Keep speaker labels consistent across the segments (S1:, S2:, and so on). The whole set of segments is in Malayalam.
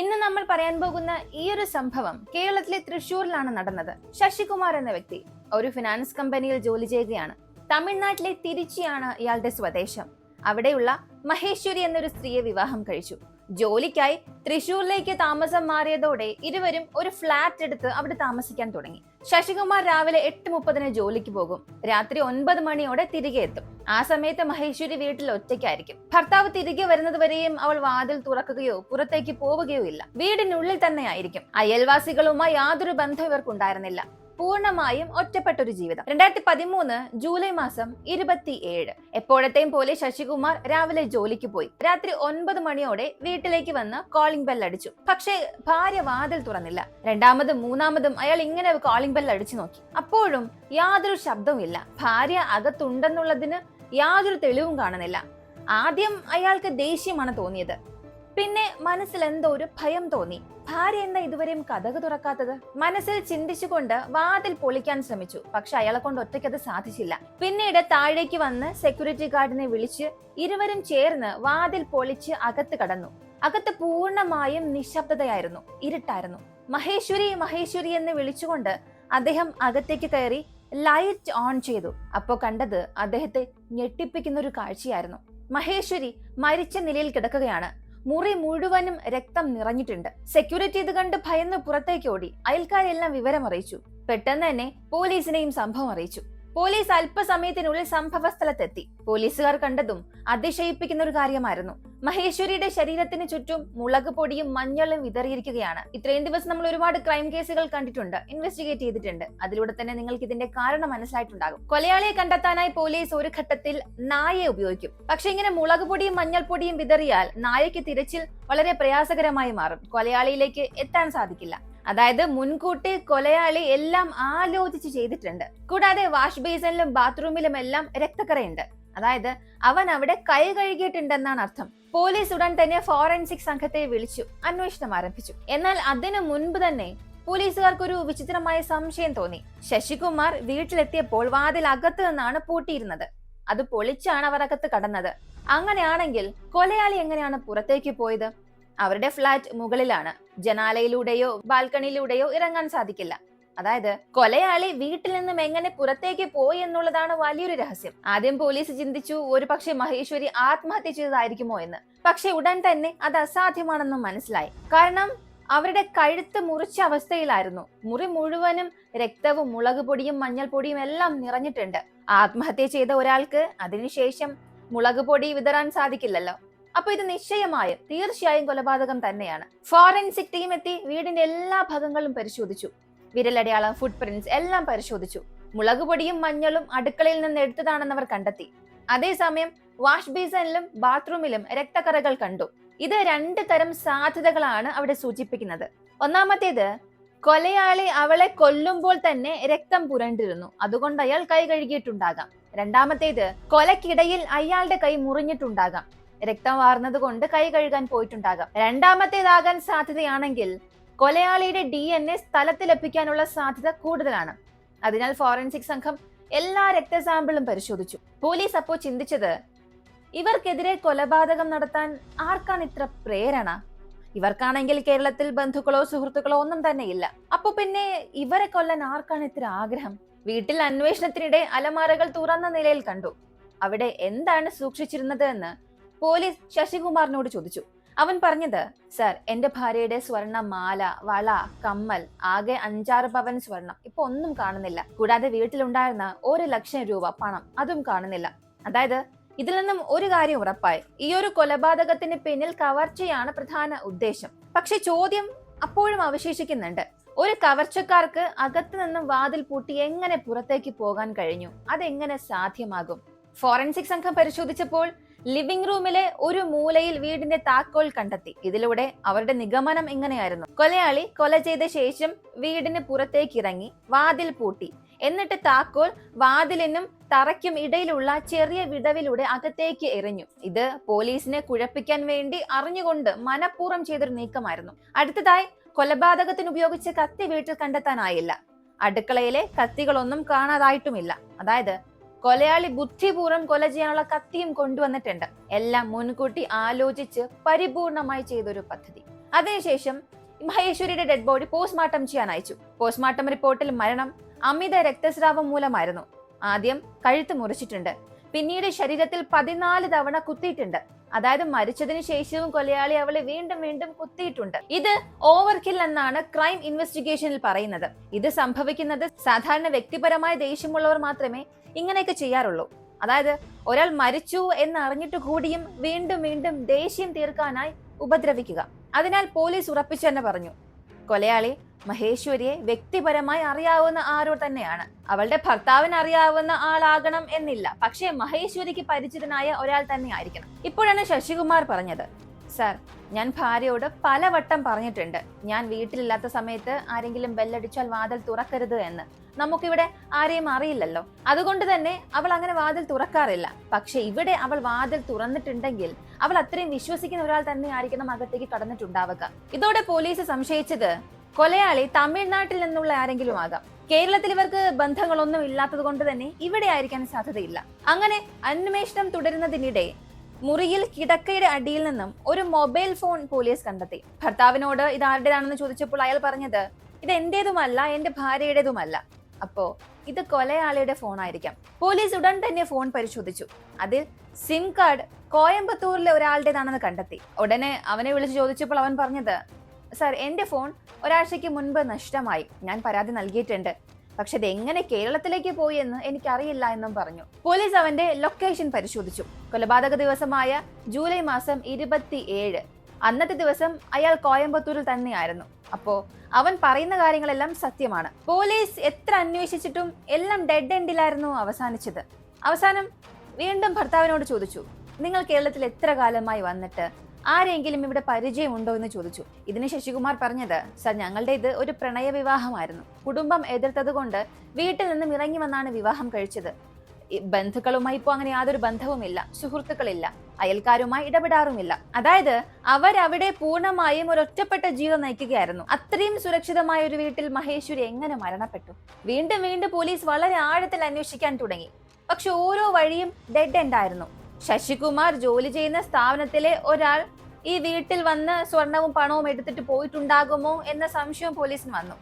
S1: ഇന്ന് നമ്മൾ പറയാൻ പോകുന്ന ഈ ഒരു സംഭവം കേരളത്തിലെ തൃശ്ശൂരിലാണ് നടന്നത്. ശശികുമാർ എന്ന വ്യക്തി ഒരു ഫിനാൻസ് കമ്പനിയിൽ ജോലി ചെയ്യുകയാണ്. തമിഴ്നാട്ടിലെ തിരുച്ചിയാണ് ഇയാളുടെ സ്വദേശം. അവിടെയുള്ള മഹേശ്വരി എന്നൊരു സ്ത്രീയെ വിവാഹം കഴിച്ചു. ജോലിക്കായി തൃശ്ശൂരിലേക്ക് താമസം മാറിയതോടെ ഇരുവരും ഒരു ഫ്ലാറ്റ് എടുത്ത് അവിടെ താമസിക്കാൻ തുടങ്ങി. ശശികുമാർ രാവിലെ 8:30 ജോലിക്ക് പോകും. രാത്രി 9 മണിയോടെ തിരികെ എത്തും. ആ സമയത്ത് മഹേശ്വരി വീട്ടിൽ ഒറ്റയ്ക്കായിരിക്കും. ഭർത്താവ് തിരികെ വരുന്നത് വരെയും അവൾ വാതിൽ തുറക്കുകയോ പുറത്തേക്ക് പോവുകയോ ഇല്ല. വീടിനുള്ളിൽ തന്നെ ആയിരിക്കും. അയൽവാസികളുമായി യാതൊരു ബന്ധവും ഇവർക്കുണ്ടായിരുന്നില്ല. പൂർണ്ണമായും ഒറ്റപ്പെട്ടൊരു ജീവിതം. 2013 ജൂലൈ മാസം 27 എപ്പോഴത്തെയും പോലെ ശശികുമാർ രാവിലെ ജോലിക്ക് പോയി. രാത്രി 9 മണിയോടെ വീട്ടിലേക്ക് വന്ന് കോളിംഗ് ബെൽ അടിച്ചു. പക്ഷേ ഭാര്യ വാതിൽ തുറന്നില്ല. രണ്ടാമതും മൂന്നാമതും അയാൾ ഇങ്ങനെ കോളിംഗ് ബെൽ അടിച്ചു നോക്കി. അപ്പോഴും യാതൊരു ശബ്ദവും ഇല്ല. ഭാര്യ അകത്തുണ്ടെന്നുള്ളതിന് യാതൊരു തെളിവും കാണുന്നില്ല. ആദ്യം അയാൾക്ക് ദേഷ്യമാണ് തോന്നിയത്. പിന്നെ മനസ്സിൽ എന്തോ ഒരു ഭയം തോന്നി. ഭാര്യ എന്താ ഇതുവരെയും കതക് തുറക്കാത്തത്? മനസ്സിൽ ചിന്തിച്ചുകൊണ്ട് വാതിൽ പൊളിക്കാൻ ശ്രമിച്ചു. പക്ഷെ അയാളെ കൊണ്ട് ഒറ്റയ്ക്കത് സാധിച്ചില്ല. പിന്നീട് താഴേക്ക് വന്ന് സെക്യൂരിറ്റി ഗാർഡിനെ വിളിച്ച് ഇരുവരും ചേർന്ന് വാതിൽ പൊളിച്ച് അകത്ത് കടന്നു. അകത്ത് പൂർണ്ണമായും നിശബ്ദതയായിരുന്നു. ഇരുട്ടായിരുന്നു. മഹേശ്വരി മഹേശ്വരി എന്ന് വിളിച്ചുകൊണ്ട് അദ്ദേഹം അകത്തേക്ക് കയറി ലൈറ്റ് ഓൺ ചെയ്തു. അപ്പോ കണ്ടത് അദ്ദേഹത്തെ ഞെട്ടിപ്പിക്കുന്ന ഒരു കാഴ്ചയായിരുന്നു. മഹേശ്വരി മരിച്ച നിലയിൽ കിടക്കുകയാണ്. മുറി മുഴുവനും രക്തം നിറഞ്ഞിട്ടുണ്ട്. സെക്യൂരിറ്റി ഇത് കണ്ട് ഭയന്ന് പുറത്തേക്ക് ഓടി. അയൽക്കാരെല്ലാം വിവരം അറിയിച്ചു. പെട്ടെന്ന് തന്നെ പോലീസിനെയും സംഭവം അറിയിച്ചു. പോലീസ് അല്പസമയത്തിനുള്ളിൽ സംഭവ സ്ഥലത്തെത്തി. പോലീസുകാർ കണ്ടതും അതിശയിപ്പിക്കുന്ന ഒരു കാര്യമായിരുന്നു. മഹേശ്വരിയുടെ ശരീരത്തിന് ചുറ്റും മുളക് പൊടിയും മഞ്ഞളും വിതറിയിരിക്കുകയാണ്. ഇത്രയും ദിവസം നമ്മൾ ഒരുപാട് ക്രൈം കേസുകൾ കണ്ടിട്ടുണ്ട്, ഇൻവെസ്റ്റിഗേറ്റ് ചെയ്തിട്ടുണ്ട്. അതിലൂടെ തന്നെ നിങ്ങൾക്ക് ഇതിന്റെ കാരണം മനസ്സിലായിട്ടുണ്ടാകും. കൊലയാളിയെ കണ്ടെത്താനായി പോലീസ് ഒരു ഘട്ടത്തിൽ നായയെ ഉപയോഗിക്കും. പക്ഷെ ഇങ്ങനെ മുളക് പൊടിയും മഞ്ഞൾപ്പൊടിയും വിതറിയാൽ നായയ്ക്ക് തിരച്ചിൽ വളരെ പ്രയാസകരമായി മാറും. കൊലയാളിയിലേക്ക് എത്താൻ സാധിക്കില്ല. അതായത് മുൻകൂട്ടി കൊലയാളി എല്ലാം ആലോചിച്ച് ചെയ്തിട്ടുണ്ട്. കൂടാതെ വാഷ് ബേസിനിലും ബാത്റൂമിലും എല്ലാം രക്തക്കറയുണ്ട്. അതായത് അവൻ അവിടെ കൈ കഴുകിയിട്ടുണ്ടെന്നാണ് അർത്ഥം. പോലീസ് ഉടൻ തന്നെ ഫോറൻസിക് സംഘത്തെ വിളിച്ചു അന്വേഷണം ആരംഭിച്ചു. എന്നാൽ അതിനു മുൻപ് തന്നെ പോലീസുകാർക്കൊരു വിചിത്രമായ സംശയം തോന്നി. ശശികുമാർ വീട്ടിലെത്തിയപ്പോൾ വാതിൽ അകത്ത് നിന്നാണ് പൂട്ടിയിരുന്നത്. അത് പൊളിച്ചാണ് അവർ അകത്ത് കടന്നത്. അങ്ങനെയാണെങ്കിൽ കൊലയാളി എങ്ങനെയാണ് പുറത്തേക്ക് പോയത്? അവരുടെ ഫ്ലാറ്റ് മുകളിലാണ്. ജനാലയിലൂടെയോ ബാൽക്കണിയിലൂടെയോ ഇറങ്ങാൻ സാധിക്കില്ല. അതായത് കൊലയാളി വീട്ടിൽ നിന്നും എങ്ങനെ പുറത്തേക്ക് പോയി എന്നുള്ളതാണ് വലിയൊരു രഹസ്യം. ആദ്യം പോലീസ് ചിന്തിച്ചു ഒരു പക്ഷേ മഹേശ്വരി ആത്മഹത്യ ചെയ്തതായിരിക്കുമോ എന്ന്. പക്ഷെ ഉടൻ തന്നെ അത് അസാധ്യമാണെന്നും മനസ്സിലായി. കാരണം അവരുടെ കഴുത്ത് മുറിച്ച അവസ്ഥയിലായിരുന്നു. മുറി മുഴുവനും രക്തവും മുളക് പൊടിയും മഞ്ഞൾപ്പൊടിയും എല്ലാം നിറഞ്ഞിട്ടുണ്ട്. ആത്മഹത്യ ചെയ്ത ഒരാൾക്ക് അതിനുശേഷം മുളക് പൊടി വിതറാൻ സാധിക്കില്ലല്ലോ. അപ്പൊ ഇത് നിശ്ചയമായും തീർച്ചയായും കൊലപാതകം തന്നെയാണ്. ഫോറൻസിക് ടീം എത്തി വീടിന്റെ എല്ലാ ഭാഗങ്ങളും പരിശോധിച്ചു. വിരലടയാളം, ഫുട് പ്രിന്റ്സ് എല്ലാം പരിശോധിച്ചു. മുളക് പൊടിയും മഞ്ഞളും അടുക്കളയിൽ നിന്ന് എടുത്തതാണെന്ന് അവർ കണ്ടെത്തി. അതേസമയം വാഷ് ബേസിനിലും ബാത്റൂമിലും രക്തക്കറകൾ കണ്ടു. ഇത് 2 തരം സാധ്യതകളാണ് അവിടെ സൂചിപ്പിക്കുന്നത്. ഒന്നാമത്തേത്, കൊലയാളി അവളെ കൊല്ലുമ്പോൾ തന്നെ രക്തം പുരണ്ടിരുന്നു, അതുകൊണ്ട് അയാൾ കൈ കഴുകിയിട്ടുണ്ടാകാം. രണ്ടാമത്തേത്, കൊലക്കിടയിൽ അയാളുടെ കൈ മുറിഞ്ഞിട്ടുണ്ടാകാം, രക്തം വാർന്നത് കൊണ്ട് കൈ കഴുകാൻ പോയിട്ടുണ്ടാകാം. രണ്ടാമത്തേതാകാൻ സാധ്യതയാണെങ്കിൽ കൊലയാളിയുടെ DNA സ്ഥലത്ത് ലഭിക്കാനുള്ള സാധ്യത കൂടുതലാണ്. അതിനാൽ ഫോറൻസിക് സംഘം എല്ലാ രക്തസാമ്പിളും പരിശോധിച്ചു. പോലീസ് അപ്പോ ചിന്തിച്ചത്, ഇവർക്കെതിരെ കൊലപാതകം നടത്താൻ ആർക്കാണ് ഇത്ര പ്രേരണ? ഇവർക്കാണെങ്കിൽ കേരളത്തിൽ ബന്ധുക്കളോ സുഹൃത്തുക്കളോ ഒന്നും തന്നെ ഇല്ല. അപ്പൊ പിന്നെ ഇവരെ കൊല്ലാൻ ആർക്കാണ് ഇത്ര ആഗ്രഹം? വീട്ടിൽ അന്വേഷണത്തിനിടെ അലമാരകൾ തുറന്ന നിലയിൽ കണ്ടു. അവിടെ എന്താണ് സൂക്ഷിച്ചിരുന്നത് എന്ന് പോലീസ് ശശികുമാറിനോട് ചോദിച്ചു. അവൻ പറഞ്ഞത്, സർ, എന്റെ ഭാര്യയുടെ സ്വർണ്ണ മാല, വള, കമ്മൽ, ആകെ 5-6 പവൻ സ്വർണം ഇപ്പൊ ഒന്നും കാണുന്നില്ല. കൂടാതെ വീട്ടിലുണ്ടായിരുന്ന 1 ലക്ഷം രൂപ പണം, അതും കാണുന്നില്ല. അതായത് ഇതിൽ നിന്നും ഒരു കാര്യം ഉറപ്പായി, ഈ ഒരു കൊലപാതകത്തിന് പിന്നിൽ കവർച്ചയാണ് പ്രധാന ഉദ്ദേശം. പക്ഷെ ചോദ്യം അപ്പോഴും അവശേഷിക്കുന്നുണ്ട്. ഒരു കവർച്ചക്കാർക്ക് അകത്ത് നിന്നും വാതിൽ പൂട്ടി എങ്ങനെ പുറത്തേക്ക് പോകാൻ കഴിഞ്ഞു? അതെങ്ങനെ സാധ്യമാകും? ഫോറൻസിക് സംഘം പരിശോധിച്ചപ്പോൾ ലിവിംഗ് റൂമിലെ ഒരു മൂലയിൽ വീടിന്റെ താക്കോൽ കണ്ടെത്തി. ഇതിലൂടെ അവരുടെ നിഗമനം ഇങ്ങനെയായിരുന്നു: കൊലയാളി കൊല ചെയ്ത ശേഷം വീടിന് പുറത്തേക്ക് ഇറങ്ങി വാതിൽ പൂട്ടി. എന്നിട്ട് താക്കോൽ വാതിലിനും തറയ്ക്കും ഇടയിലുള്ള ചെറിയ വിടവിലൂടെ അകത്തേക്ക് എറിഞ്ഞു. ഇത് പോലീസിനെ കുഴപ്പിക്കാൻ വേണ്ടി അറിഞ്ഞുകൊണ്ട് മനഃപൂർവ്വം ചെയ്തൊരു നീക്കമായിരുന്നു. അടുത്തതായി, കൊലപാതകത്തിന് ഉപയോഗിച്ച കത്തി വീട്ടിൽ കണ്ടെത്താനായില്ല. അടുക്കളയിലെ കത്തികളൊന്നും കാണാതായിട്ടുമില്ല. അതായത് കൊലയാളി ബുദ്ധിപൂർവ്വം കൊല ചെയ്യാനുള്ള കത്തിയും കൊണ്ടുവന്നിട്ടുണ്ട്. എല്ലാം മുൻകൂട്ടി ആലോചിച്ച് പരിപൂർണമായി ചെയ്തൊരു പദ്ധതി. അതിനുശേഷം മഹേശ്വരിയുടെ ഡെഡ് ബോഡി പോസ്റ്റ്മോർട്ടം ചെയ്യാൻ അയച്ചു. പോസ്റ്റ്മോർട്ടം റിപ്പോർട്ടിൽ മരണം അമിത രക്തസ്രാവം മൂലമായിരുന്നു. ആദ്യം കഴുത്ത് മുറിച്ചിട്ടുണ്ട്, പിന്നീട് ശരീരത്തിൽ 14 തവണ കുത്തിയിട്ടുണ്ട്. അതായത് മരിച്ചതിന് ശേഷവും കൊലയാളി അവളെ വീണ്ടും വീണ്ടും കുത്തിയിട്ടുണ്ട്. ഇത് ഓവർകിൽ എന്നാണ് ക്രൈം ഇൻവെസ്റ്റിഗേഷനിൽ പറയുന്നത്. ഇത് സംഭവിക്കുന്നത് സാധാരണ വ്യക്തിപരമായ ദേഷ്യമുള്ളവർ മാത്രമേ ഇങ്ങനെയൊക്കെ ചെയ്യാറുള്ളൂ. അതായത് ഒരാൾ മരിച്ചു എന്ന് അറിഞ്ഞിട്ട് കൂടിയും വീണ്ടും വീണ്ടും ദേഷ്യം തീർക്കാനായി ഉപദ്രവിക്കുക. അതിനാൽ പോലീസ് ഉറപ്പിച്ചു തന്നെ പറഞ്ഞു, കൊലയാളി മഹേശ്വരിയെ വ്യക്തിപരമായി അറിയാവുന്ന ആരോ തന്നെയാണ്. അവളുടെ ഭർത്താവിന് അറിയാവുന്ന ആളാകണം എന്നില്ല, പക്ഷേ മഹേശ്വരിക്ക് പരിചിതനായ ഒരാൾ തന്നെ ആയിരിക്കണം. ഇപ്പോഴാണ് ശശികുമാർ പറഞ്ഞത്, സർ, ഞാൻ ഭാര്യയോട് പലവട്ടം പറഞ്ഞിട്ടുണ്ട്, ഞാൻ വീട്ടിലില്ലാത്ത സമയത്ത് ആരെങ്കിലും ബെല്ലടിച്ചാൽ വാതിൽ തുറക്കരുത് എന്ന്. നമുക്കിവിടെ ആരെയും അറിയില്ലല്ലോ, അതുകൊണ്ട് തന്നെ അവൾ അങ്ങനെ വാതിൽ തുറക്കാറില്ല. പക്ഷെ ഇവിടെ അവൾ വാതിൽ തുറന്നിട്ടുണ്ടെങ്കിൽ അവൾ അത്രയും വിശ്വസിക്കുന്ന ഒരാൾ തന്നെ ആയിരിക്കണം അകത്തേക്ക് കടന്നിട്ടുണ്ടാവുക. ഇതോടെ പോലീസ് സംശയിച്ചത് കൊലയാളി തമിഴ്നാട്ടിൽ നിന്നുള്ള ആരെങ്കിലും ആകാം. കേരളത്തിൽ ഇവർക്ക് ബന്ധങ്ങളൊന്നും ഇല്ലാത്തത് കൊണ്ട് തന്നെ ഇവിടെ ആയിരിക്കാൻ സാധ്യതയില്ല. അങ്ങനെ അന്വേഷണം തുടരുന്നതിനിടെ മുറിയിൽ കിടക്കയുടെ അടിയിൽ നിന്നും ഒരു മൊബൈൽ ഫോൺ പോലീസ് കണ്ടെത്തി. ഭർത്താവിനോട് ഇത് ആരുടേതാണെന്ന് ചോദിച്ചപ്പോൾ അയാൾ പറഞ്ഞത്, ഇത് എന്റേതുമല്ല, എന്റെ ഭാര്യയുടേതുമല്ല. അപ്പോ ഇത് കൊലയാളിയുടെ ഫോൺ ആയിരിക്കാം. പോലീസ് ഉടൻ തന്നെ ഫോൺ പരിശോധിച്ചു. അതിൽ സിം കാർഡ് കോയമ്പത്തൂരിലെ ഒരാളുടേതാണെന്ന് കണ്ടെത്തി. ഉടനെ അവനെ വിളിച്ച് ചോദിച്ചപ്പോൾ അവൻ പറഞ്ഞത്, സർ, എന്റെ ഫോൺ ഒരാഴ്ചയ്ക്ക് മുൻപ് നഷ്ടമായി, ഞാൻ പരാതി നൽകിയിട്ടുണ്ട്, പക്ഷെ അത് എങ്ങനെ കേരളത്തിലേക്ക് പോയി എന്ന് എനിക്കറിയില്ല എന്നും പറഞ്ഞു. പോലീസ് അവന്റെ ലൊക്കേഷൻ പരിശോധിച്ചു. കൊലപാതക ദിവസമായ ജൂലൈ മാസം 27 അന്നത്തെ ദിവസം അയാൾ കോയമ്പത്തൂരിൽ തന്നെയായിരുന്നു. അപ്പോ അവൻ പറയുന്ന കാര്യങ്ങളെല്ലാം സത്യമാണ്. പോലീസ് എത്ര അന്വേഷിച്ചിട്ടും എല്ലാം ഡെഡ് എൻഡിലായിരുന്നു അവസാനിച്ചത്. അവസാനം വീണ്ടും ഭർത്താവിനോട് ചോദിച്ചു, നിങ്ങൾ കേരളത്തിൽ എത്ര കാലമായി വന്നിട്ട് ആരെങ്കിലും ഇവിടെ പരിചയമുണ്ടോ എന്ന് ചോദിച്ചു. ഇതിന് ശശികുമാർ പറഞ്ഞത്, സർ, ഞങ്ങളുടെ ഇത് ഒരു പ്രണയ വിവാഹമായിരുന്നു. കുടുംബം എതിർത്തത് കൊണ്ട് വീട്ടിൽ നിന്നും ഇറങ്ങി വന്നാണ് വിവാഹം കഴിച്ചത്. ബന്ധുക്കളുമായി ഇപ്പോൾ അങ്ങനെ യാതൊരു ബന്ധവുമില്ല, സുഹൃത്തുക്കളില്ല, അയൽക്കാരുമായി ഇടപെടാറുമില്ല. അതായത് അവരവിടെ പൂർണ്ണമായും ഒരു ഒറ്റപ്പെട്ട ജീവിതം നയിക്കുകയായിരുന്നു. അത്രയും സുരക്ഷിതമായ ഒരു വീട്ടിൽ മഹേശ്വരി എങ്ങനെ മരണപ്പെട്ടു? വീണ്ടും വീണ്ടും പോലീസ് വളരെ ആഴത്തിൽ അന്വേഷിക്കാൻ തുടങ്ങി. പക്ഷെ ഓരോ വഴിയും ഡെഡ് എൻഡ് ആയിരുന്നു. ശശികുമാർ ജോലി ചെയ്യുന്ന സ്ഥാപനത്തിലെ ഒരാൾ ഈ വീട്ടിൽ വന്ന് സ്വർണവും പണവും എടുത്തിട്ട് പോയിട്ടുണ്ടാകുമോ എന്ന സംശയം പോലീസിന് വന്നു.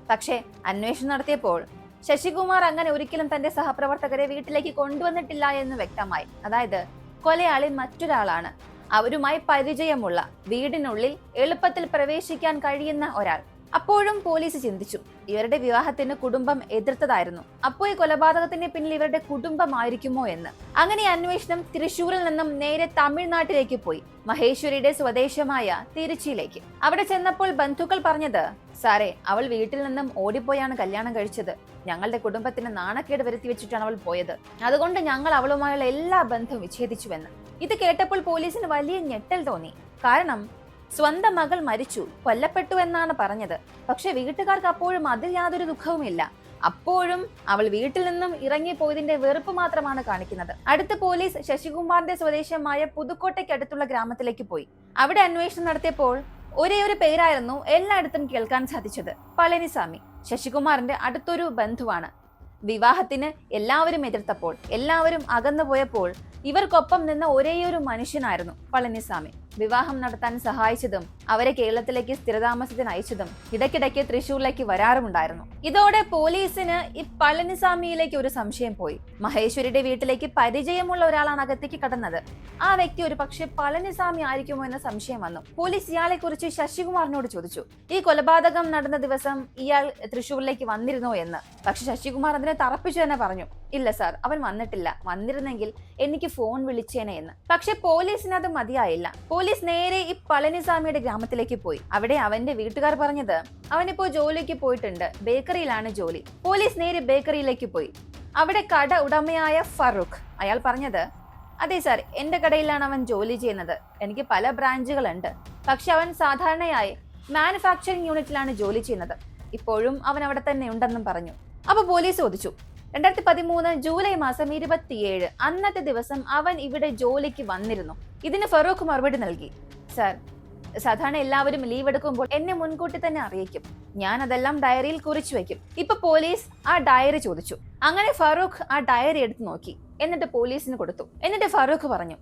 S1: പക്ഷേ അന്വേഷണം നടത്തിയപ്പോൾ ശശികുമാർ അങ്ങനെ ഒരിക്കലും തന്റെ സഹപ്രവർത്തകരെ വീട്ടിലേക്ക് കൊണ്ടുവന്നിട്ടില്ല എന്ന് വ്യക്തമായി. അതായത് കൊലയാളി മറ്റൊരാളാണ്, അവരുമായി പരിചയമുള്ള, വീടിനുള്ളിൽ എളുപ്പത്തിൽ പ്രവേശിക്കാൻ കഴിയുന്ന ഒരാൾ. അപ്പോഴും പോലീസ് ചിന്തിച്ചു, ഇവരുടെ വിവാഹത്തിന് കുടുംബം എതിർത്തതായിരുന്നു. അപ്പോൾ ഈ കൊലപാതകത്തിന് പിന്നിൽ ഇവരുടെ കുടുംബമായിരിക്കുമോ എന്ന്. അങ്ങനെ അന്വേഷണം തൃശ്ശൂരിൽ നിന്നും നേരെ തമിഴ്നാട്ടിലേക്ക് പോയി, മഹേശ്വരിയുടെ സ്വദേശമായ തിരുച്ചിയിലേക്ക്. അവിടെ ചെന്നപ്പോൾ ബന്ധുക്കൾ പറഞ്ഞത്, സാറേ, അവൾ വീട്ടിൽ നിന്നും ഓടിപ്പോയാണ് കല്യാണം കഴിച്ചത്. ഞങ്ങളുടെ കുടുംബത്തിന് നാണക്കേട് വരുത്തി വെച്ചിട്ടാണ് അവൾ പോയത്. അതുകൊണ്ട് ഞങ്ങൾ അവളുമായുള്ള എല്ലാ ബന്ധവും വിച്ഛേദിച്ചുവെന്ന്. ഇത് കേട്ടപ്പോൾ പോലീസിന് വലിയ ഞെട്ടൽ തോന്നി. കാരണം സ്വന്തം മകൾ മരിച്ചു, കൊല്ലപ്പെട്ടു എന്നാണ് പറഞ്ഞത്. പക്ഷെ വീട്ടുകാർക്ക് അപ്പോഴും അതിൽ യാതൊരു ദുഃഖവുമില്ല. അപ്പോഴും അവൾ വീട്ടിൽ നിന്നും ഇറങ്ങിപ്പോയതിന്റെ വെറുപ്പ് മാത്രമാണ് കാണിക്കുന്നത്. അടുത്ത പോലീസ് ശശികുമാറിന്റെ സ്വദേശമായ പുതുക്കോട്ടയ്ക്ക് അടുത്തുള്ള ഗ്രാമത്തിലേക്ക് പോയി. അവിടെ അന്വേഷണം നടത്തിയപ്പോൾ ഒരേ ഒരു പേരായിരുന്നു എല്ലായിടത്തും കേൾക്കാൻ സാധിച്ചത്, പളനിസ്വാമി. ശശികുമാറിന്റെ അടുത്തൊരു ബന്ധുവാണ്. വിവാഹത്തിന് എല്ലാവരും എതിർത്തപ്പോൾ, എല്ലാവരും അകന്നുപോയപ്പോൾ ഇവർക്കൊപ്പം നിന്ന ഒരേയൊരു മനുഷ്യനായിരുന്നു പളനിസ്വാമി. വിവാഹം നടത്താൻ സഹായിച്ചതും അവരെ കേരളത്തിലേക്ക് സ്ഥിരതാമസത്തിന് അയച്ചതും ഇടയ്ക്കിടയ്ക്ക് തൃശ്ശൂരിലേക്ക് വരാറുമുണ്ടായിരുന്നു. ഇതോടെ പോലീസിന് ഈ പളനിസ്വാമിയിലേക്ക് ഒരു സംശയം പോയി. മഹേശ്വരിയുടെ വീട്ടിലേക്ക് പരിചയമുള്ള ഒരാളാണ് അകത്തേക്ക് കടന്നത്. ആ വ്യക്തി ഒരു പക്ഷേ പളനിസ്വാമി ആയിരിക്കുമോ എന്ന സംശയം വന്നു. പോലീസ് ഇയാളെ കുറിച്ച് ശശികുമാറിനോട് ചോദിച്ചു, ഈ കൊലപാതകം നടന്ന ദിവസം ഇയാൾ തൃശ്ശൂരിലേക്ക് വന്നിരുന്നോ എന്ന്. പക്ഷെ ശശികുമാർ അതിനെ തറപ്പിച്ചു തന്നെ പറഞ്ഞു, ഇല്ല സാർ, അവൻ വന്നിട്ടില്ല, വന്നിരുന്നെങ്കിൽ എനിക്ക് ഫോൺ വിളിച്ചേനെ എന്ന്. പക്ഷെ പോലീസിന് അത് മതിയായില്ല. പോലീസ് നേരെ ഈ പളനിസ്വാമിയുടെ ഗ്രാമത്തിലേക്ക് പോയി. അവിടെ അവന്റെ വീട്ടുകാർ പറഞ്ഞത്, അവനിപ്പോ ജോലിക്ക് പോയിട്ടുണ്ട്, ബേക്കറിയിലാണ് ജോലി. പോലീസ് നേരെ ബേക്കറിയിലേക്ക് പോയി. അവിടെ കട ഉടമയായ ഫറൂഖ്, അയാൾ പറഞ്ഞത്, അതെ സാർ, എന്റെ കടയിലാണ് അവൻ ജോലി ചെയ്യുന്നത്. എനിക്ക് പല ബ്രാഞ്ചുകളുണ്ട്, പക്ഷെ അവൻ സാധാരണയായി മാനുഫാക്ചറിംഗ് യൂണിറ്റിലാണ് ജോലി ചെയ്യുന്നത്. ഇപ്പോഴും അവൻ അവിടെ തന്നെ ഉണ്ടെന്നും പറഞ്ഞു. അപ്പൊ പോലീസ് ചോദിച്ചു, 2013 ജൂലൈ മാസം 27 അന്നത്തെ ദിവസം അവൻ ഇവിടെ ജോലിക്ക് വന്നിരുന്നു? ഇതിന് ഫറൂഖ് മറുപടി നൽകി, സാർ, സാധാരണ എല്ലാവരും ലീവ് എടുക്കുമ്പോൾ എന്നെ മുൻകൂട്ടി തന്നെ അറിയിക്കും. ഞാൻ അതെല്ലാം ഡയറിയിൽ കുറിച്ചു വെക്കും. ഇപ്പൊ പോലീസ് ആ ഡയറി ചോദിച്ചു. അങ്ങനെ ഫറൂഖ് ആ ഡയറി എടുത്ത് നോക്കി, എന്നിട്ട് പോലീസിന് കൊടുത്തു. എന്നിട്ട് ഫറൂഖ് പറഞ്ഞു,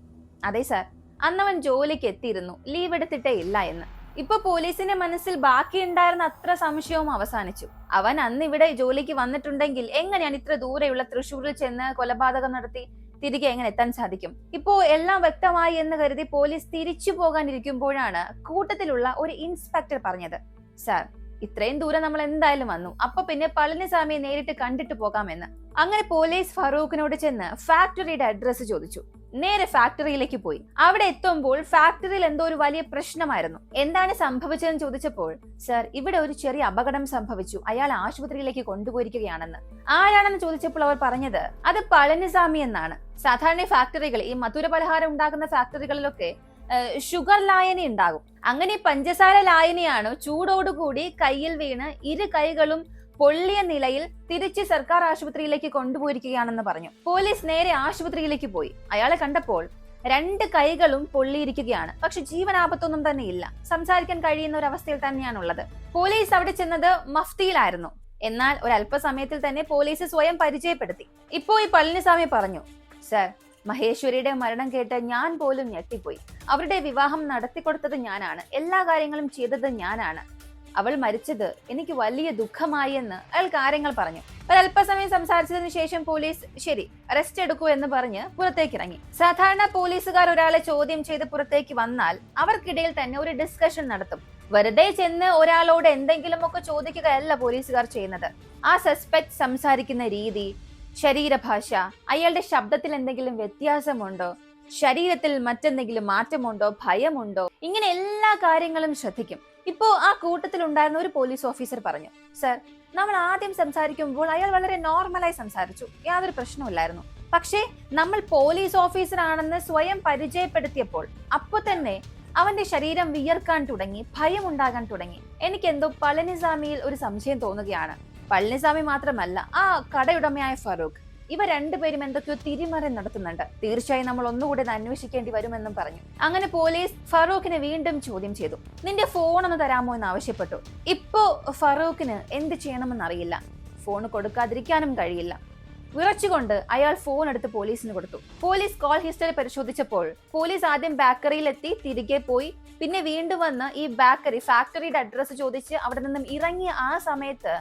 S1: അതെ സാർ, അന്നവൻ ജോലിക്ക് എത്തിയിരുന്നു, ലീവ് എടുത്തിട്ടേ ഇല്ല എന്ന്. ഇപ്പൊ പോലീസിന്റെ മനസ്സിൽ ബാക്കിയുണ്ടായിരുന്ന അത്ര സംശയവും അവസാനിച്ചു. അവൻ അന്ന് ഇവിടെ ജോലിക്ക് വന്നിട്ടുണ്ടെങ്കിൽ എങ്ങനെയാണ് ഇത്ര ദൂരെയുള്ള തൃശ്ശൂരിൽ ചെന്ന് കൊലപാതകം നടത്തി തിരികെ എങ്ങനെ എത്താൻ സാധിക്കും? ഇപ്പോ എല്ലാം വ്യക്തമായി എന്ന് കരുതി പോലീസ് തിരിച്ചു പോകാനിരിക്കുമ്പോഴാണ് കൂട്ടത്തിലുള്ള ഒരു ഇൻസ്പെക്ടർ പറഞ്ഞത്, സാർ ഇത്രയും ദൂരം നമ്മൾ എന്തായാലും വന്നു, അപ്പൊ പിന്നെ പളനിസ്വാമിയെ നേരിട്ട് കണ്ടിട്ട് പോകാമെന്ന്. അങ്ങനെ പോലീസ് ഫറൂഖിനോട് ചെന്ന് ഫാക്ടറിയുടെ അഡ്രസ്സ് ചോദിച്ചു. നേരെ ഫാക്ടറിയിലേക്ക് പോയി. അവിടെ എത്തുമ്പോൾ ഫാക്ടറിയിൽ എന്തോ ഒരു വലിയ പ്രശ്നമായിരുന്നു. എന്താണ് സംഭവിച്ചതെന്ന് ചോദിച്ചപ്പോൾ, സർ ഇവിടെ ഒരു ചെറിയ അപകടം സംഭവിച്ചു, അയാൾ ആശുപത്രിയിലേക്ക് കൊണ്ടുപോയിരിക്കുകയാണെന്ന്. ആരാണെന്ന് ചോദിച്ചപ്പോൾ അവർ പറഞ്ഞത് അത് പളനിസ്വാമി എന്നാണ്. സാധാരണ ഫാക്ടറികൾ, ഈ മധുര പലഹാരം ഉണ്ടാക്കുന്ന ഫാക്ടറികളിലൊക്കെ ഷുഗർ ലായനി ഉണ്ടാകും. അങ്ങനെ പഞ്ചസാര ലായനിയാണ് ചൂടോടുകൂടി കയ്യിൽ വീണ് ഇരു കൈകളും പൊള്ളിയ നിലയിൽ തിരിച്ച് സർക്കാർ ആശുപത്രിയിലേക്ക് കൊണ്ടുപോയിരിക്കുകയാണെന്ന് പറഞ്ഞു. പോലീസ് നേരെ ആശുപത്രിയിലേക്ക് പോയി. അയാളെ കണ്ടപ്പോൾ 2 കൈകളും പൊള്ളിയിരിക്കുകയാണ്. പക്ഷെ ജീവനാപത്തൊന്നും തന്നെ ഇല്ല. സംസാരിക്കാൻ കഴിയുന്ന ഒരു അവസ്ഥയിൽ തന്നെയാണുള്ളത്. പോലീസ് അവിടെ ചെന്നത് മഫ്തിയിലായിരുന്നു. എന്നാൽ ഒരല്പസമയത്തിൽ തന്നെ പോലീസ് സ്വയം പരിചയപ്പെടുത്തി. ഇപ്പോ ഈ പളനിസ്വാമി പറഞ്ഞു, സർ മഹേശ്വരിയുടെ മരണം കേട്ട് ഞാൻ പോലും ഞെട്ടിപ്പോയി. അവരുടെ വിവാഹം നടത്തിക്കൊടുത്തത് ഞാനാണ്, എല്ലാ കാര്യങ്ങളും ചെയ്തത് ഞാനാണ്. അവൾ മരിച്ചത് എനിക്ക് വലിയ ദുഃഖമായി എന്ന് അയാൾ കാര്യങ്ങൾ പറഞ്ഞു. ഒരല്പസമയം സംസാരിച്ചതിനു ശേഷം പോലീസ് ശരി റെസ്റ്റ് എടുക്കൂ എന്ന് പറഞ്ഞ് പുറത്തേക്ക് ഇറങ്ങി. സാധാരണ പോലീസുകാർ ഒരാളെ ചോദ്യം ചെയ്ത് പുറത്തേക്ക് വന്നാൽ അവർക്കിടയിൽ തന്നെ ഒരു ഡിസ്കഷൻ നടത്തും. വെറുതെ ചെന്ന് ഒരാളോട് എന്തെങ്കിലുമൊക്കെ ചോദിക്കുകയല്ല പോലീസുകാർ ചെയ്യുന്നത്. ആ സസ്പെക്ട് സംസാരിക്കുന്ന രീതി, ശരീരഭാഷ, അയാളുടെ ശബ്ദത്തിൽ എന്തെങ്കിലും വ്യത്യാസമുണ്ടോ, ശരീരത്തിൽ മറ്റെന്തെങ്കിലും മാറ്റമുണ്ടോ, ഭയമുണ്ടോ, ഇങ്ങനെ എല്ലാ കാര്യങ്ങളും ശ്രദ്ധിക്കും. ഇപ്പോ ആ കൂട്ടത്തിൽ ഉണ്ടായിരുന്ന ഒരു പോലീസ് ഓഫീസർ പറഞ്ഞു, സർ നമ്മൾ ആദ്യം സംസാരിക്കുമ്പോൾ അയാൾ വളരെ നോർമലായി സംസാരിച്ചു, യാതൊരു പ്രശ്നമില്ലായിരുന്നു. പക്ഷേ നമ്മൾ പോലീസ് ഓഫീസർ ആണെന്ന് സ്വയം പരിചയപ്പെടുത്തിയപ്പോൾ അപ്പൊ തന്നെ അവന്റെ ശരീരം വിയർക്കാൻ തുടങ്ങി, ഭയം ഉണ്ടാകാൻ തുടങ്ങി. എനിക്കെന്തോ പളനിസ്വാമിയിൽ ഒരു സംശയം തോന്നുകയാണ്. പളനിസ്വാമി മാത്രമല്ല, ആ കടയുടമയായ ഫറൂഖ്, ഇവ രണ്ടുപേരും എന്തൊക്കെയോ തിരിമറി നടത്തുന്നുണ്ട്. തീർച്ചയായും നമ്മൾ ഒന്നുകൂടി അന്വേഷിക്കേണ്ടി വരുമെന്നും പറഞ്ഞു. അങ്ങനെ പോലീസ് ഫറൂഖിനെ വീണ്ടും ചോദ്യം ചെയ്തു. നിന്റെ ഫോൺ ഒന്ന് തരാമോ എന്ന് ആവശ്യപ്പെട്ടു. ഇപ്പോ ഫറൂഖിന് എന്ത് ചെയ്യണമെന്ന് അറിയില്ല. ഫോൺ കൊടുക്കാതിരിക്കാനും കഴിയില്ല. വിറച്ചുകൊണ്ട് അയാൾ ഫോൺ എടുത്ത് പോലീസിന് കൊടുത്തു. പോലീസ് കോൾ ഹിസ്റ്ററി പരിശോധിച്ചപ്പോൾ പോലീസ് ആദ്യം ബേക്കറിയിലെത്തി, തിരികെ പോയി, പിന്നെ വീണ്ടും വന്ന് ഈ ഫാക്ടറിയുടെ അഡ്രസ്സ് ചോദിച്ച് അവിടെ നിന്നും ഇറങ്ങിയ ആ സമയത്ത്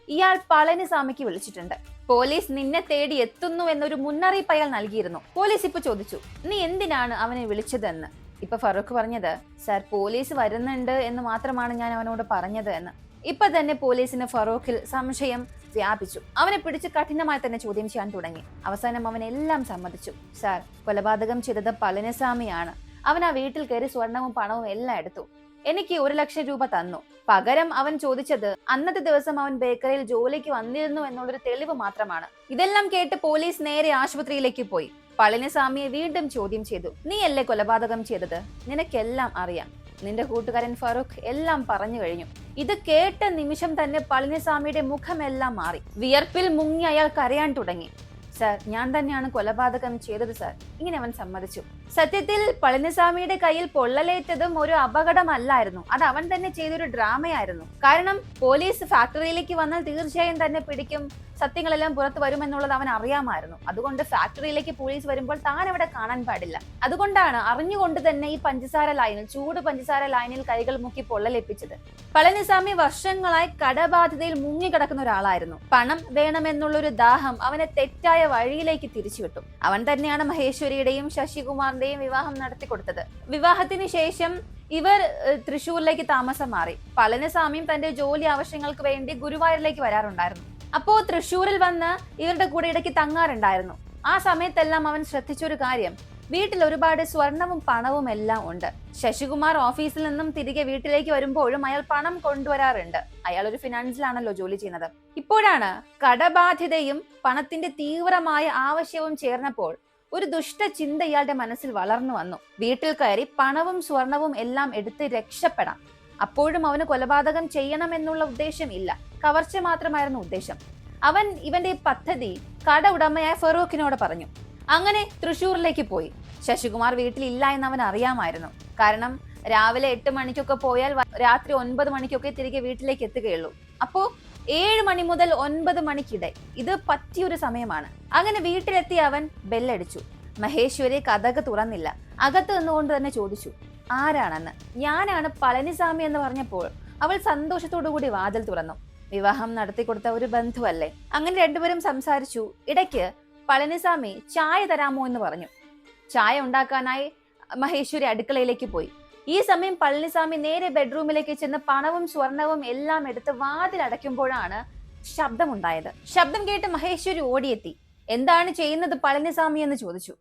S1: ഇയാൾ പളനിസ്വാമിക്ക് വിളിച്ചിട്ടുണ്ട്. പോലീസ് നിന്നെ തേടി എത്തുന്നു എന്നൊരു മുന്നറിയിപ്പ് അയാൾ നൽകിയിരുന്നു. പോലീസ് ഇപ്പൊ ചോദിച്ചു, നീ എന്തിനാണ് അവനെ വിളിച്ചതെന്ന്. ഇപ്പൊ ഫറൂഖ് പറഞ്ഞത്, സർ പോലീസ് വരുന്നുണ്ട് എന്ന് മാത്രമാണ് ഞാൻ അവനോട് പറഞ്ഞത് എന്ന്. ഇപ്പൊ തന്നെ പോലീസിന് ഫറൂഖിൽ സംശയം വ്യാപിച്ചു. അവനെ പിടിച്ച് കഠിനമായി തന്നെ ചോദ്യം ചെയ്യാൻ തുടങ്ങി. അവസാനം അവൻ എല്ലാം സമ്മതിച്ചു. സാർ കൊലപാതകം ചെയ്തത് പളനിസ്വാമിയാണ്. അവൻ ആ വീട്ടിൽ കയറി സ്വർണവും പണവും എല്ലാം എടുത്തു. എനിക്ക് 1 ലക്ഷം രൂപ തന്നു. പകരം അവൻ ചോദിച്ചത് അന്നത്തെ ദിവസം അവൻ ബേക്കറിയിൽ ജോലിക്ക് വന്നിരുന്നു എന്നുള്ളൊരു തെളിവ് മാത്രമാണ്. ഇതെല്ലാം കേട്ട് പോലീസ് നേരെ ആശുപത്രിയിലേക്ക് പോയി. പളനിസ്വാമിയെ വീണ്ടും ചോദ്യം ചെയ്തു. നീയല്ലേ കൊലപാതകം ചെയ്തത്? നിനക്കെല്ലാം അറിയാം. നിന്റെ കൂട്ടുകാരൻ ഫറൂഖ് എല്ലാം പറഞ്ഞു കഴിഞ്ഞു. ഇത് കേട്ട നിമിഷം തന്നെ പളനിസ്വാമിയുടെ മുഖമെല്ലാം മാറി. വിയർപ്പിൽ മുങ്ങി അയാൾ കരയാൻ തുടങ്ങി. സർ ഞാൻ തന്നെയാണ് കൊലപാതകം ചെയ്തത് സർ. ഇങ്ങനെ അവൻ സമ്മതിച്ചു. സത്യത്തിൽ പളനിസ്വാമിയുടെ കയ്യിൽ പൊള്ളലേറ്റതും ഒരു അപകടമല്ലായിരുന്നു. അത് അവൻ തന്നെ ചെയ്തൊരു ഡ്രാമയായിരുന്നു. കാരണം പോലീസ് ഫാക്ടറിയിലേക്ക് വന്നാൽ തീർച്ചയായും തന്നെ പിടിക്കും, സത്യങ്ങളെല്ലാം പുറത്തു വരുമെന്നുള്ളത് അവൻ അറിയാമായിരുന്നു. അതുകൊണ്ട് ഫാക്ടറിയിലേക്ക് പോലീസ് വരുമ്പോൾ താൻ അവിടെ കാണാൻ പാടില്ല. അതുകൊണ്ടാണ് അറിഞ്ഞുകൊണ്ട് തന്നെ ഈ ചൂട് പഞ്ചസാര ലൈനിൽ കൈകൾ മുക്കി പൊള്ളലേൽപ്പിച്ചത്. പളനിസ്വാമി വർഷങ്ങളായി കടബാധ്യതയിൽ മുങ്ങിക്കിടക്കുന്ന ഒരാളായിരുന്നു. പണം വേണമെന്നുള്ളൊരു ദാഹം അവനെ തെറ്റായ വഴിയിലേക്ക് തിരിച്ചുവിട്ടു. അവൻ തന്നെയാണ് മഹേശ്വരിയുടെയും ശശികുമാറിന്റെയും വിവാഹം നടത്തിക്കൊടുത്തത്. വിവാഹത്തിന് ശേഷം ഇവർ തൃശ്ശൂരിലേക്ക് താമസം മാറി. പളനിസ്വാമിയും തന്റെ ജോലി ആവശ്യങ്ങൾക്ക് വേണ്ടി ഗുരുവായൂരിലേക്ക് വരാറുണ്ടായിരുന്നു. അപ്പോ തൃശ്ശൂരിൽ വന്ന് ഇവരുടെ കൂടെ ഇടയ്ക്ക് തങ്ങാറുണ്ടായിരുന്നു. ആ സമയത്തെല്ലാം അവൻ ശ്രദ്ധിച്ചൊരു കാര്യം, വീട്ടിൽ ഒരുപാട് സ്വർണവും പണവും എല്ലാം ഉണ്ട്. ശശികുമാർ ഓഫീസിൽ നിന്നും തിരികെ വീട്ടിലേക്ക് വരുമ്പോഴും അയാൾ പണം കൊണ്ടുവരാറുണ്ട്. അയാൾ ഒരു ഫിനാൻസിലാണല്ലോ ജോലി ചെയ്യുന്നത്. ഇപ്പോഴാണ് കടബാധ്യതയും പണത്തിന്റെ തീവ്രമായ ആവശ്യവും ചേർന്നപ്പോൾ ഒരു ദുഷ്ട ചിന്ത ഇയാളുടെ മനസ്സിൽ വളർന്നു വന്നു. വീട്ടിൽ കയറി പണവും സ്വർണവും എല്ലാം എടുത്ത് രക്ഷപ്പെടാം. അപ്പോഴും അവന് കൊലപാതകം ചെയ്യണമെന്നുള്ള ഉദ്ദേശം ഇല്ല, കവർച്ച മാത്രമായിരുന്നു ഉദ്ദേശം. അവൻ ഇവന്റെ പദ്ധതി കട ഉടമയായ ഫറൂഖിനോട് പറഞ്ഞു. അങ്ങനെ തൃശ്ശൂരിലേക്ക് പോയി. ശശികുമാർ വീട്ടിലില്ല എന്ന് അവൻ അറിയാമായിരുന്നു. കാരണം രാവിലെ 8 മണിക്കൊക്കെ പോയാൽ രാത്രി 9 മണിക്കൊക്കെ തിരികെ വീട്ടിലേക്ക് എത്തുകയുള്ളൂ. അപ്പോ 7 മണി മുതൽ 9 മണിക്കിടെ ഇത് പറ്റിയൊരു സമയമാണ്. അങ്ങനെ വീട്ടിലെത്തി അവൻ ബെല്ലടിച്ചു. മഹേശ്വരി കതക് തുറന്നില്ല. അകത്ത് നിന്നുകൊണ്ട് തന്നെ ചോദിച്ചു, ആരാണെന്ന്. ഞാനാണ് പളനിസ്വാമി എന്ന് പറഞ്ഞപ്പോൾ അവൾ സന്തോഷത്തോടു കൂടി വാതിൽ തുറന്നു. വിവാഹം നടത്തിക്കൊടുത്ത ഒരു ബന്ധുവല്ലേ. അങ്ങനെ രണ്ടുപേരും സംസാരിച്ചു. ഇടയ്ക്ക് പളനിസ്വാമി ചായ തരാമോ എന്ന് പറഞ്ഞു. ചായ ഉണ്ടാക്കാനായി മഹേശ്വരി അടുക്കളയിലേക്ക് പോയി. ഈ സമയം പളനിസ്വാമി നേരെ ബെഡ്റൂമിലേക്ക് ചെന്ന് പണവും സ്വർണവും എല്ലാം എടുത്ത് വാതിൽ അടയ്ക്കുമ്പോഴാണ് ശബ്ദമുണ്ടായത്. ശബ്ദം കേട്ട് മഹേശ്വരി ഓടിയെത്തി. എന്താണ് ചെയ്യുന്നത് പളനിസ്വാമി എന്ന് ചോദിച്ചു.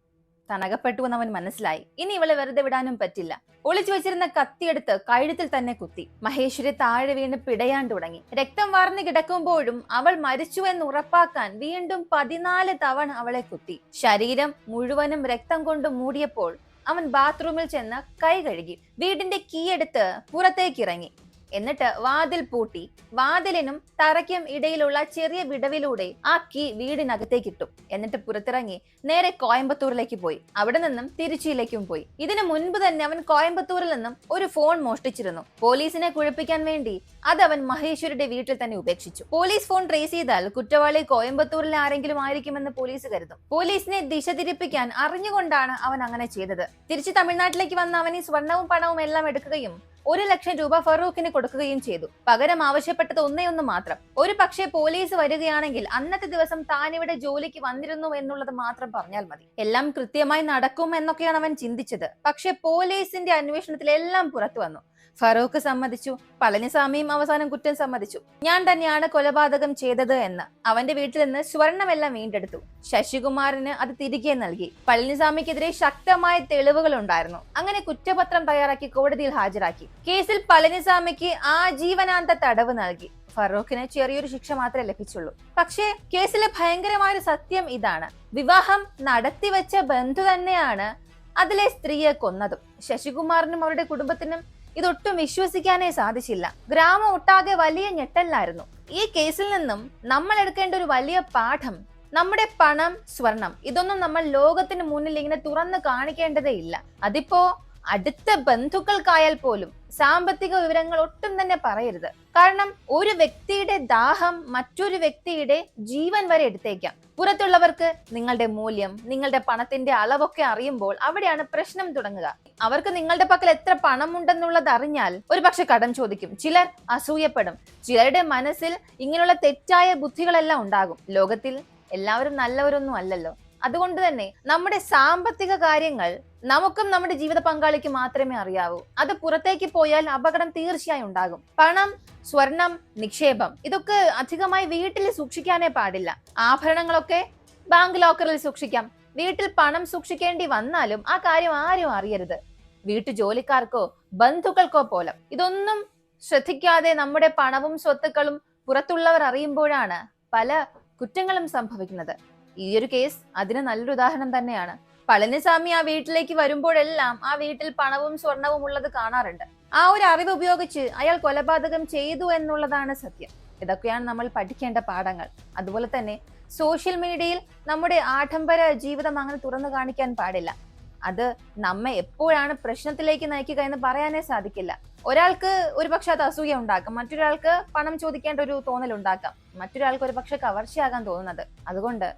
S1: തനകപ്പെട്ടു എന്ന് അവൻ മനസ്സിലായി. ഇനി ഇവളെ വെറുതെ വിടാനും പറ്റില്ല. ഒളിച്ചു വെച്ചിരുന്ന കത്തിയെടുത്ത് കഴുത്തിൽ തന്നെ കുത്തി. മഹേശ്വരി താഴെ വീണ് പിടയാൻ തുടങ്ങി. രക്തം വാർന്നു കിടക്കുമ്പോഴും അവൾ മരിച്ചു എന്ന് ഉറപ്പാക്കാൻ വീണ്ടും 14 തവണ അവളെ കുത്തി. ശരീരം മുഴുവനും രക്തം കൊണ്ട് മൂടിയപ്പോൾ അവൻ ബാത്റൂമിൽ ചെന്ന് കൈ കഴുകി. വീടിന്റെ കീ എടുത്ത് പുറത്തേക്ക് ഇറങ്ങി. എന്നിട്ട് വാതിൽ പൂട്ടി. വാതിലിനും തറയ്ക്കും ഇടയിലുള്ള ചെറിയ വിടവിലൂടെ ആ കീ വീടിനകത്തേക്ക് ഇട്ടു. എന്നിട്ട് പുറത്തിറങ്ങി നേരെ കോയമ്പത്തൂരിലേക്ക് പോയി. അവിടെ നിന്നും തിരുച്ചിയിലേക്കും പോയി. ഇതിനു മുൻപ് തന്നെ അവൻ കോയമ്പത്തൂരിൽ നിന്നും ഒരു ഫോൺ മോഷ്ടിച്ചിരുന്നു. പോലീസിനെ കുഴപ്പിക്കാൻ വേണ്ടി അത് അവൻ മഹേശ്വരിയുടെ വീട്ടിൽ തന്നെ ഉപേക്ഷിച്ചു. പോലീസ് ഫോൺ ട്രേസ് ചെയ്താൽ കുറ്റവാളി കോയമ്പത്തൂരിലെ ആരെങ്കിലും ആയിരിക്കുമെന്ന് പോലീസ് കരുതും. പോലീസിനെ ദിശ തിരിപ്പിക്കാൻ അറിഞ്ഞുകൊണ്ടാണ് അവൻ അങ്ങനെ ചെയ്തത്. തിരിച്ച് തമിഴ്നാട്ടിലേക്ക് വന്ന അവൻ ഈ സ്വർണവും പണവും എല്ലാം എടുക്കുകയും 1 ലക്ഷം രൂപ ഫറൂഖിന് കൊടുക്കുകയും ചെയ്തു. പകരം ആവശ്യപ്പെട്ടത് ഒന്നേ മാത്രം. ഒരു പക്ഷേ പോലീസ് വരികയാണെങ്കിൽ അന്നത്തെ ദിവസം താനിവിടെ ജോലിക്ക് വന്നിരുന്നു എന്നുള്ളത് മാത്രം പറഞ്ഞാൽ മതി. എല്ലാം കൃത്യമായി നടക്കും എന്നൊക്കെയാണ് അവൻ ചിന്തിച്ചത്. പക്ഷെ പോലീസിന്റെ അന്വേഷണത്തിൽ എല്ലാം പുറത്തു വന്നു. ഫറൂഖ് സമ്മതിച്ചു. പളനിസ്വാമിയും അവസാനം കുറ്റം സമ്മതിച്ചു. ഞാൻ തന്നെയാണ് കൊലപാതകം ചെയ്തത് എന്ന്. അവന്റെ വീട്ടിൽ നിന്ന് സ്വർണമെല്ലാം വീണ്ടെടുത്തു. ശശികുമാറിന് അത് തിരികെ നൽകി. പളനിസ്വാമിക്കെതിരെ ശക്തമായ തെളിവുകൾ ഉണ്ടായിരുന്നു. അങ്ങനെ കുറ്റപത്രം തയ്യാറാക്കി കോടതിയിൽ ഹാജരാക്കി. കേസിൽ പളനിസ്വാമിക്ക് ആജീവനാന്ത തടവ് നൽകി. ഫറൂഖിന് ചെറിയൊരു ശിക്ഷ മാത്രമേ ലഭിച്ചുള്ളൂ. പക്ഷേ കേസിലെ ഭയങ്കരമായ സത്യം ഇതാണ്: വിവാഹം നടത്തിവെച്ച ബന്ധു തന്നെയാണ് അതിലെ സ്ത്രീയെ കൊന്നതും. ശശികുമാറിനും അവരുടെ കുടുംബത്തിനും ഇതൊട്ടും വിശ്വസിക്കാനേ സാധിച്ചില്ല. ഗ്രാമം ഒട്ടാകെ വലിയ ഞെട്ടലായിരുന്നു. ഈ കേസിൽ നിന്നും നമ്മൾ എടുക്കേണ്ട ഒരു വലിയ പാഠം, നമ്മുടെ പണം, സ്വർണം ഇതൊന്നും നമ്മൾ ലോകത്തിന് മുന്നിൽ ഇങ്ങനെ തുറന്നു കാണിക്കേണ്ടതേ ഇല്ല. അതിപ്പോ അടുത്ത ബന്ധുക്കൾക്കായാൽ പോലും സാമ്പത്തിക വിവരങ്ങൾ ഒട്ടും തന്നെ പറയരുത്. കാരണം ഒരു വ്യക്തിയുടെ ദാഹം മറ്റൊരു വ്യക്തിയുടെ ജീവൻ വരെ എടുത്തേക്കാം. പുറത്തുള്ളവർക്ക് നിങ്ങളുടെ മൂല്യം, നിങ്ങളുടെ പണത്തിന്റെ അളവൊക്കെ അറിയുമ്പോൾ അവിടെയാണ് പ്രശ്നം തുടങ്ങുക. അവർക്ക് നിങ്ങളുടെ പക്കൽ എത്ര പണം ഉണ്ടെന്നുള്ളത് അറിഞ്ഞാൽ ഒരു പക്ഷെ കടം ചോദിക്കും. ചിലർ അസൂയപ്പെടും. ചിലരുടെ മനസ്സിൽ ഇങ്ങനെയുള്ള തെറ്റായ ബുദ്ധികളെല്ലാം ഉണ്ടാകും. ലോകത്തിൽ എല്ലാവരും നല്ലവരൊന്നും അല്ലല്ലോ. അതുകൊണ്ട് തന്നെ നമ്മുടെ സാമ്പത്തിക കാര്യങ്ങൾ നമുക്കും നമ്മുടെ ജീവിത പങ്കാളിക്ക് മാത്രമേ അറിയാവൂ. അത് പുറത്തേക്ക് പോയാൽ അപകടം തീർച്ചയായും ഉണ്ടാകും. പണം, സ്വർണം, നിക്ഷേപം ഇതൊക്കെ അധികമായി വീട്ടിൽ സൂക്ഷിക്കാനേ പാടില്ല. ആഭരണങ്ങളൊക്കെ ബാങ്ക് ലോക്കറിൽ സൂക്ഷിക്കാം. വീട്ടിൽ പണം സൂക്ഷിക്കേണ്ടി വന്നാലും ആ കാര്യം ആരും അറിയരുത്. വീട്ടു ജോലിക്കാർക്കോ ബന്ധുക്കൾക്കോ പോലും. ഇതൊന്നും ശ്രദ്ധിക്കാതെ നമ്മുടെ പണവും സ്വത്തുക്കളും പുറത്തുള്ളവർ അറിയുമ്പോഴാണ് പല കുറ്റങ്ങളും സംഭവിക്കുന്നത്. ഈ ഒരു കേസ് അതിന് നല്ലൊരു ഉദാഹരണം തന്നെയാണ്. പളനിസ്വാമി ആ വീട്ടിലേക്ക് വരുമ്പോഴെല്ലാം ആ വീട്ടിൽ പണവും സ്വർണവും ഉള്ളത് കാണാറുണ്ട്. ആ ഒരു അറിവ് ഉപയോഗിച്ച് അയാൾ കൊലപാതകം ചെയ്തു എന്നുള്ളതാണ് സത്യം. ഇതൊക്കെയാണ് നമ്മൾ പഠിക്കേണ്ട പാഠങ്ങൾ. അതുപോലെ തന്നെ സോഷ്യൽ മീഡിയയിൽ നമ്മുടെ ആഡംബര ജീവിതം അങ്ങനെ തുറന്നു കാണിക്കാൻ പാടില്ല. അത് നമ്മെ എപ്പോഴാണ് പ്രശ്നത്തിലേക്ക് നയിക്കുക എന്ന് പറയാനേ സാധിക്കില്ല. ഒരാൾക്ക് ഒരു പക്ഷെ അത് അസൂയ ഉണ്ടാക്കാം, മറ്റൊരാൾക്ക് പണം ചോദിക്കേണ്ട ഒരു തോന്നൽ ഉണ്ടാക്കാം, മറ്റൊരാൾക്ക് ഒരു പക്ഷെ കവർച്ചയാകാൻ തോന്നുന്നത്. അതുകൊണ്ട്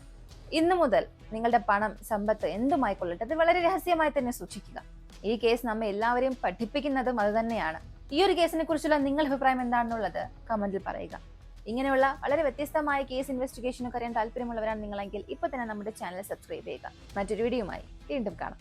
S1: ഇന്നു മുതൽ നിങ്ങളുടെ പണം, സമ്പത്ത് എന്തുമായിക്കൊള്ളട്ടെ അത് വളരെ രഹസ്യമായി തന്നെ സൂക്ഷിക്കുക. ഈ കേസ് നമ്മെ എല്ലാവരെയും പഠിപ്പിക്കുന്നതും അത് തന്നെയാണ്. ഈ ഒരു കേസിനെ കുറിച്ചുള്ള നിങ്ങളുടെ അഭിപ്രായം എന്താണെന്നുള്ളത് കമന്റിൽ പറയുക. ഇങ്ങനെയുള്ള വളരെ വ്യത്യസ്തമായ കേസ് ഇൻവെസ്റ്റിഗേഷനൊക്കെ അറിയാൻ താല്പര്യമുള്ളവരാണ് നിങ്ങളെങ്കിൽ ഇപ്പൊ തന്നെ നമ്മുടെ ചാനൽ സബ്സ്ക്രൈബ് ചെയ്യുക. മറ്റൊരു വീഡിയോയുമായി വീണ്ടും കാണാം.